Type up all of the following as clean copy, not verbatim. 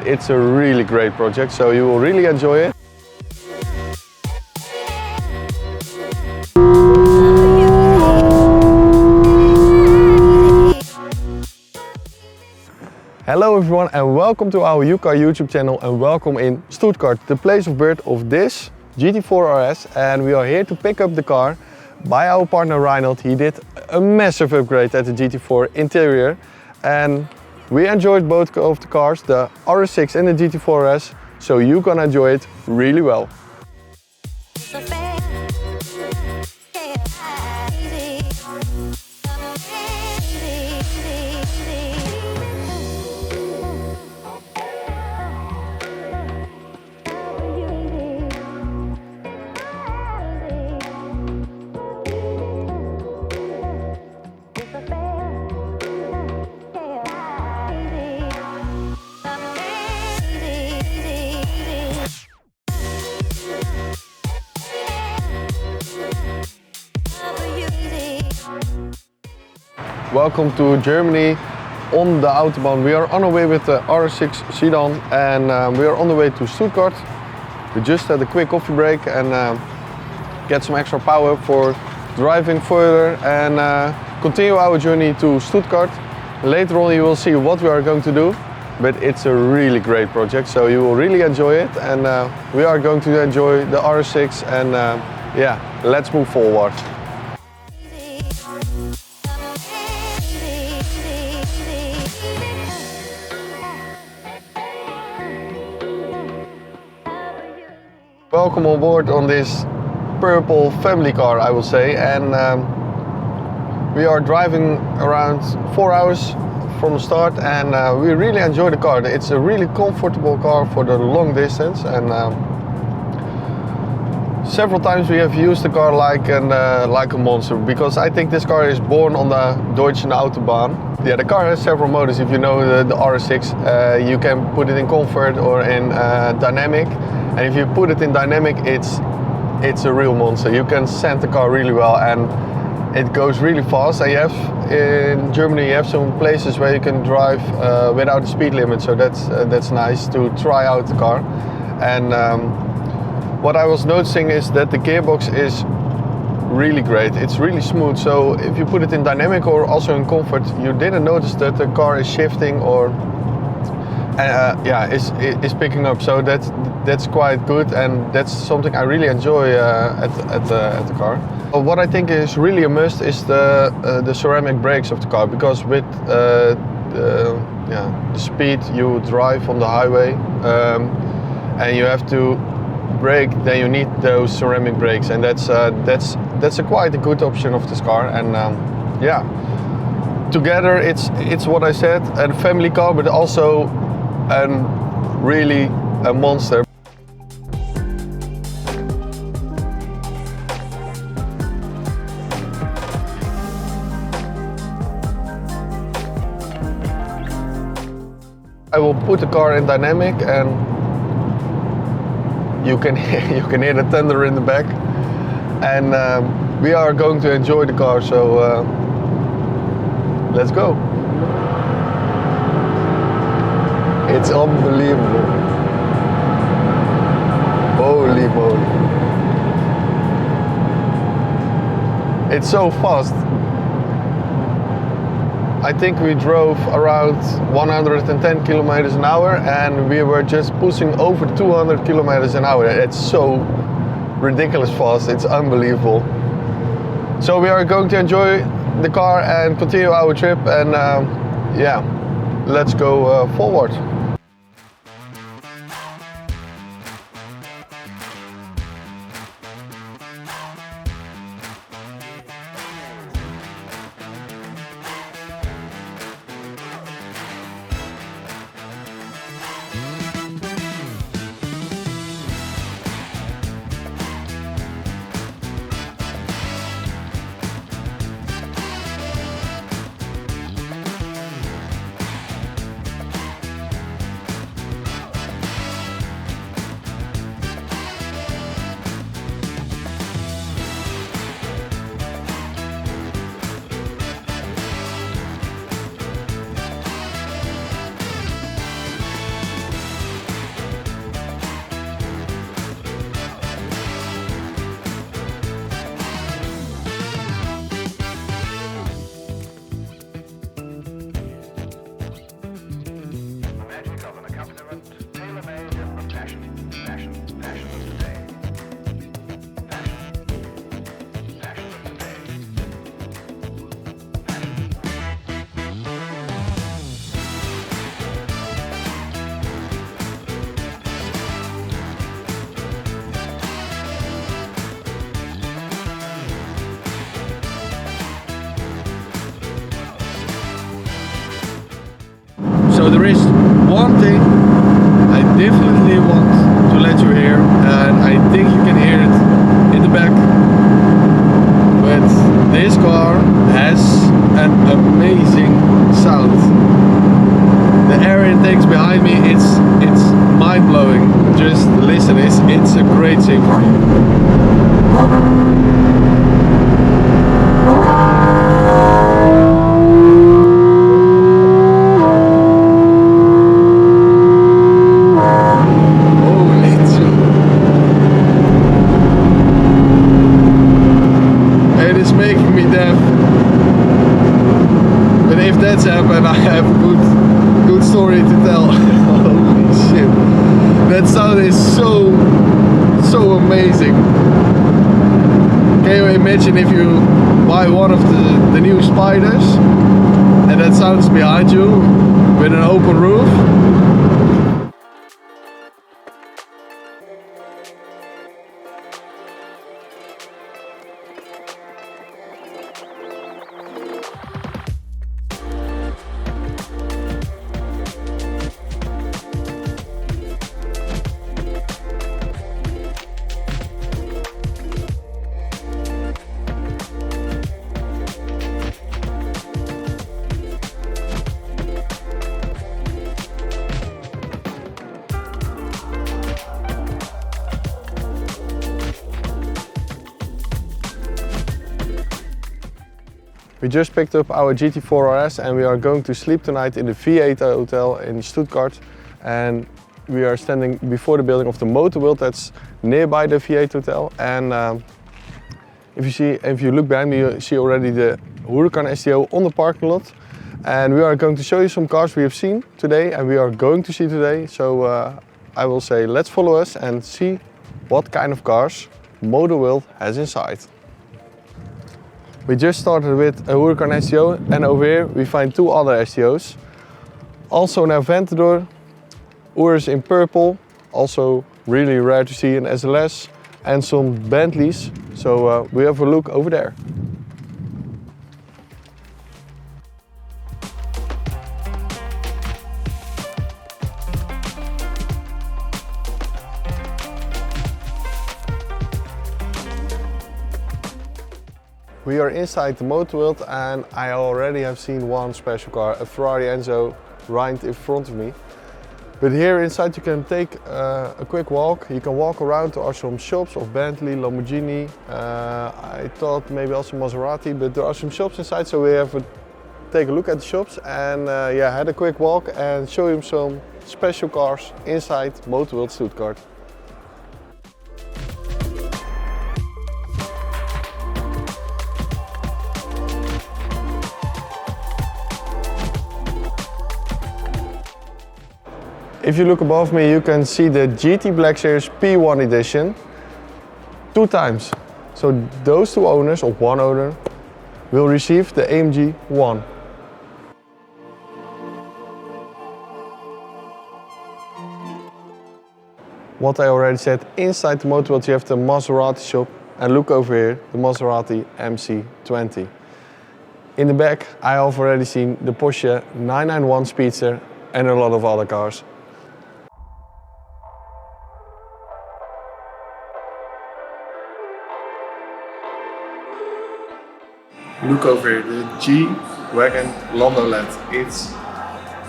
it's a really great project, so you will really enjoy it. Hello everyone and welcome to our Ucar YouTube channel and welcome in Stuttgart, the place of birth of this GT4RS, and we are here to pick up the car by our partner Reinald. He did a massive upgrade at the GT4 interior and we enjoyed both of the cars, the RS6 and the GT4RS, so you're gonna enjoy it really well. Welcome to Germany on the Autobahn. We are on our way with the RS6 sedan and we are on the way to Stuttgart. We just had a quick coffee break and get some extra power for driving further and continue our journey to Stuttgart. Later on you will see what we are going to do, but it's a really great project, so you will really enjoy it, and we are going to enjoy the RS6 and yeah, let's move forward. Welcome on board on this purple family car, I will say, and we are driving around 4 hours from the start and we really enjoy the car. It's a really comfortable car for the long distance, and several times we have used the car like a monster, because I think this car is born on the Deutschen Autobahn. Yeah, the car has several modes. If you know the RS6, you can put it in comfort or in dynamic. And if you put it in dynamic, it's a real monster. You can send the car really well and it goes really fast. And you have, in Germany, you have some places where you can drive without the speed limit, so that's nice to try out the car. And what I was noticing is that the gearbox is really great. It's really smooth, so if you put it in dynamic or also in comfort, you didn't notice that the car is shifting or yeah, is picking up, so that's quite good, and that's something I really enjoy at the car. But what I think is really a must is the ceramic brakes of the car, because with the speed you drive on the highway and you have to brake, then you need those ceramic brakes, and that's quite a good option of this car. And yeah, together it's what I said, a family car, but also really a monster. I will put the car in dynamic and you can hear the thunder in the back, and we are going to enjoy the car, so let's go. It's unbelievable. Holy moly. It's so fast. I think we drove around 110 kilometers an hour and we were just pushing over 200 kilometers an hour. It's so ridiculous fast, it's unbelievable. So we are going to enjoy the car and continue our trip, and yeah, let's go forward. So there is one thing I definitely want to let you hear, and I think you can hear it in the back. But this car has an amazing sound. The air intakes behind me, it's mind-blowing. Just listen, it's a great symphony. And I have a good story to tell. Holy shit, that sound is so amazing. Can you imagine if you buy one of the new Spiders and that sounds behind you with an open roof? We just picked up our GT4RS and we are going to sleep tonight in the V8 hotel in Stuttgart, and we are standing before the building of the motorworld that's nearby the V8 hotel. And if you look behind me, you see already the Hurrican STO on the parking lot, and we are going to show you some cars we have seen today and we are going to see today. So I will say let's follow us and see what kind of cars motorworld has inside. We just started with a Hurrican STO, and over here we find two other STOs. Also an Aventador, Urus in purple, also really rare to see in SLS, and some Bentleys. So we have a look over there. We are inside the motorworld and I already have seen one special car, a Ferrari Enzo, right in front of me. But here inside you can take a quick walk. You can walk around. There are some shops of Bentley, Lamborghini. I thought maybe also Maserati, but there are some shops inside, so we have to take a look at the shops and yeah, had a quick walk and show you some special cars inside motorworld Stuttgart. If you look above me, you can see the GT Black Series P1 edition 2 times. So those two owners, or one owner, will receive the AMG 1. What I already said, inside the motorworld you have the Maserati shop, and look over here, the Maserati MC20. In the back I have already seen the Porsche 991 Speedster and a lot of other cars. Look over here, the G-Wagon Landaulet. It's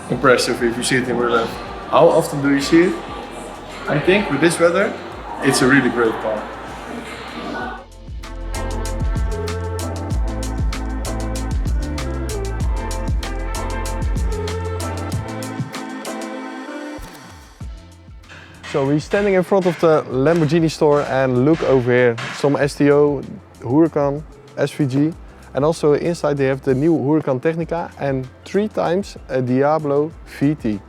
impressive if you see it in real life. How often do you see it? I think with this weather, it's a really great car. So we're standing in front of the Lamborghini store and look over here, some STO, Hurrican, SVG. And also inside they have the new Hurrican Technica and 3 times a Diablo VT.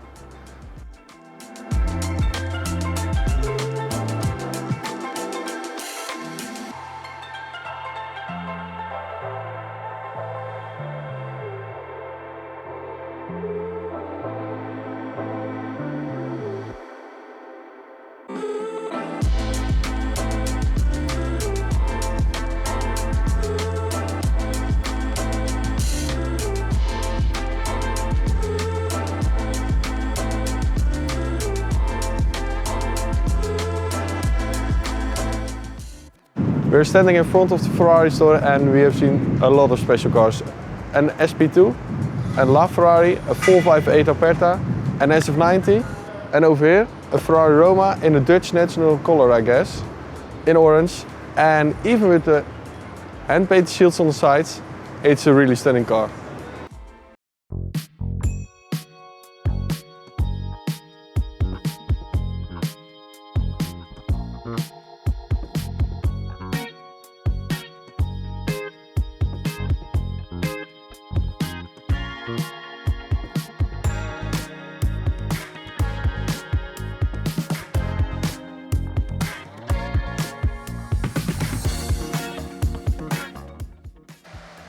We're standing in front of the Ferrari store and we have seen a lot of special cars. An SP2, a LaFerrari, a 458 Aperta, an SF90, and over here a Ferrari Roma in the Dutch national color, I guess, in orange. And even with the hand-painted shields on the sides, it's a really stunning car.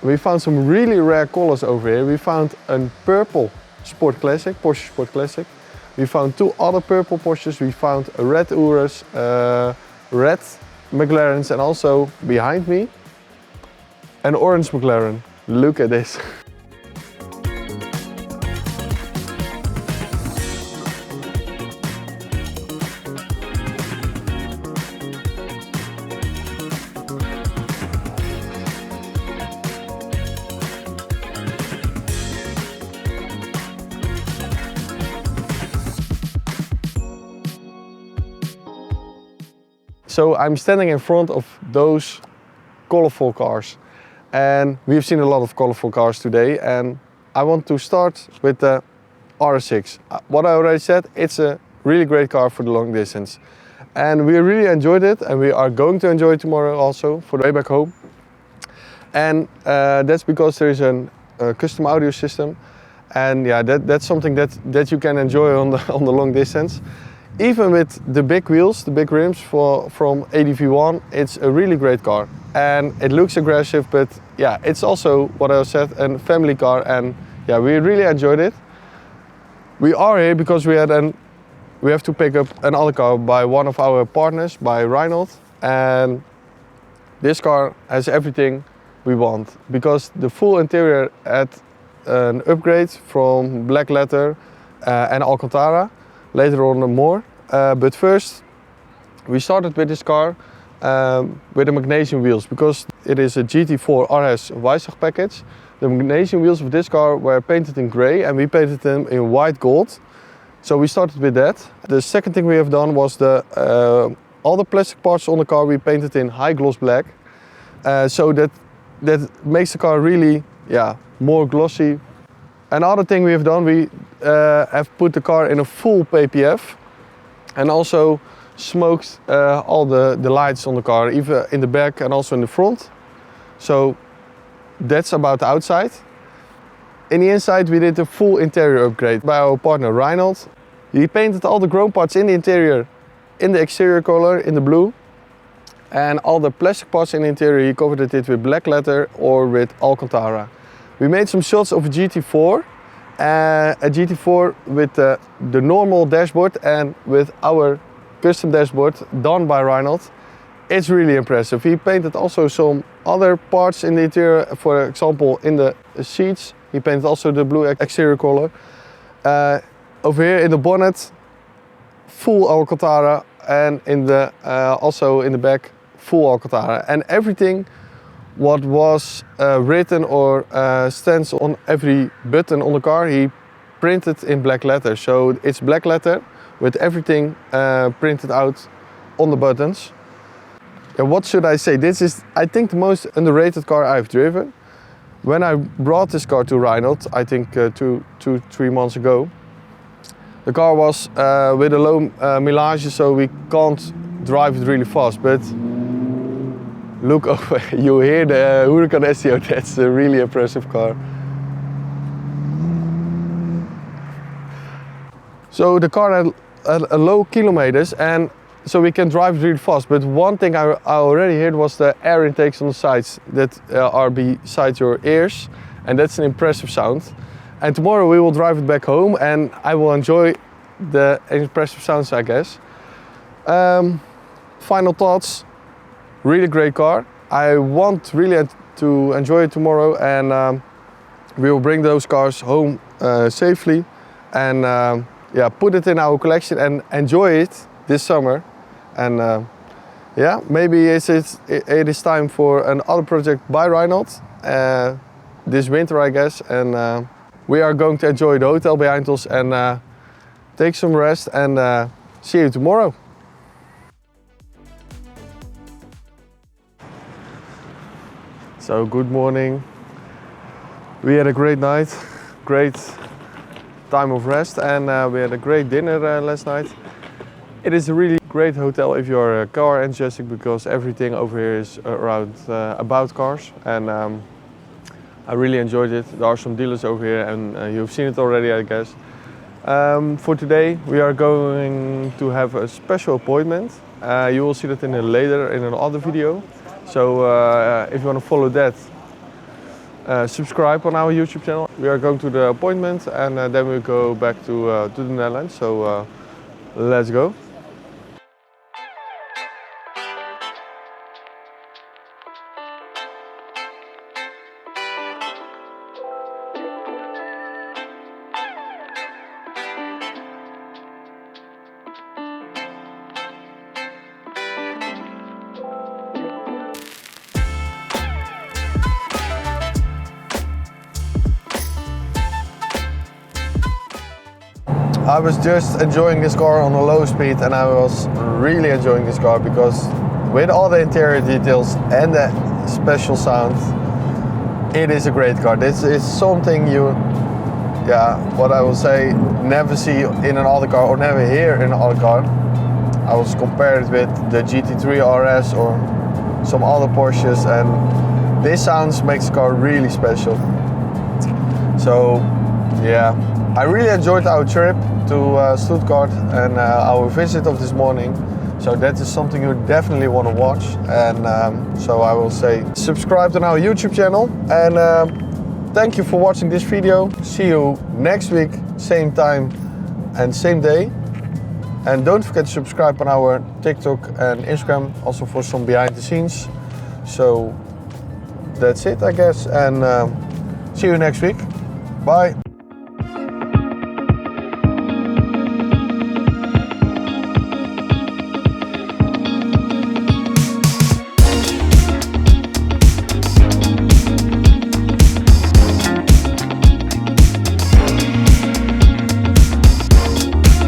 We found some really rare colors over here. We found a purple Sport Classic, Porsche Sport Classic. We found two other purple Porsches. We found a red Urus, red McLarens, and also behind me an orange McLaren. Look at this. So I'm standing in front of those colorful cars, and we've seen a lot of colorful cars today, and I want to start with the RS6. What I already said, it's a really great car for the long distance, and we really enjoyed it, and we are going to enjoy it tomorrow also for the way back home. And that's because there is a custom audio system, and yeah, that's something that you can enjoy on the long distance. Even with the big wheels, the big rims from ADV1, it's a really great car. And it looks aggressive, but yeah, it's also, what I said, a family car, and yeah, we really enjoyed it. We are here because we have to pick up another car by one of our partners, by Reinald, and this car has everything we want, because the full interior had an upgrade from black leather and Alcantara. Later on more, but first we started with this car with the magnesium wheels, because it is a GT4RS Weissach package. The magnesium wheels of this car were painted in grey and we painted them in white gold. So we started with that. The second thing we have done was all the plastic parts on the car we painted in high gloss black, so that makes the car really more glossy. Another thing we have done, we have put the car in a full PPF and also smoked all the lights on the car, even in the back and also in the front. So that's about the outside. In the inside we did a full interior upgrade by our partner Reinald. He painted all the chrome parts in the interior in the exterior color, in the blue. And all the plastic parts in the interior he covered it with black leather or with Alcantara. We made some shots of a GT4, with the normal dashboard and with our custom dashboard done by Reinald. It's really impressive. He painted also some other parts in the interior, for example in the seats. He painted also the blue exterior color. Over here in the bonnet, full Alcantara, and also in the back, full Alcantara. And everything what was written or stands on every button on the car, he printed in black letter. So it's black letter with everything printed out on the buttons. And what should I say? This is, I think, the most underrated car I've driven. When I brought this car to Reinald, I think 2-3 months ago, the car was with a low millage, so we can't drive it really fast. But look over, you hear the Hurrican SEO, that's a really impressive car. So the car had a low kilometers, and so we can drive it really fast. But one thing I already heard was the air intakes on the sides that are beside your ears, and that's an impressive sound. And tomorrow we will drive it back home and I will enjoy the impressive sounds, I guess. Final thoughts. Really great car. I want really to enjoy it tomorrow, and we will bring those cars home safely and put it in our collection and enjoy it this summer. And yeah, maybe it is time for another project by Reinald this winter, I guess, and we are going to enjoy the hotel behind us and take some rest and see you tomorrow. So good morning. We had a great night, great time of rest, and we had a great dinner last night. It is a really great hotel if you're a car enthusiast, because everything over here is around about cars, and I really enjoyed it. There are some dealers over here, and you've seen it already, I guess. For today we are going to have a special appointment. You will see that later in another video. So if you want to follow that, subscribe on our YouTube channel. We are going to the appointment, and then we go back to the Netherlands. So let's go. I was just enjoying this car on a low speed, and I was really enjoying this car because with all the interior details and the special sound, it is a great car. This is something you, what I will say, never see in an other car or never hear in an other car. I was compared with the GT3RS or some other Porsches, and this sound makes the car really special. So yeah, I really enjoyed our trip to Stuttgart and our visit of this morning. So that is something you definitely want to watch. And so I will say subscribe to our YouTube channel. And thank you for watching this video. See you next week, same time and same day. And don't forget to subscribe on our TikTok and Instagram, also for some behind the scenes. So that's it, I guess. And see you next week. Bye.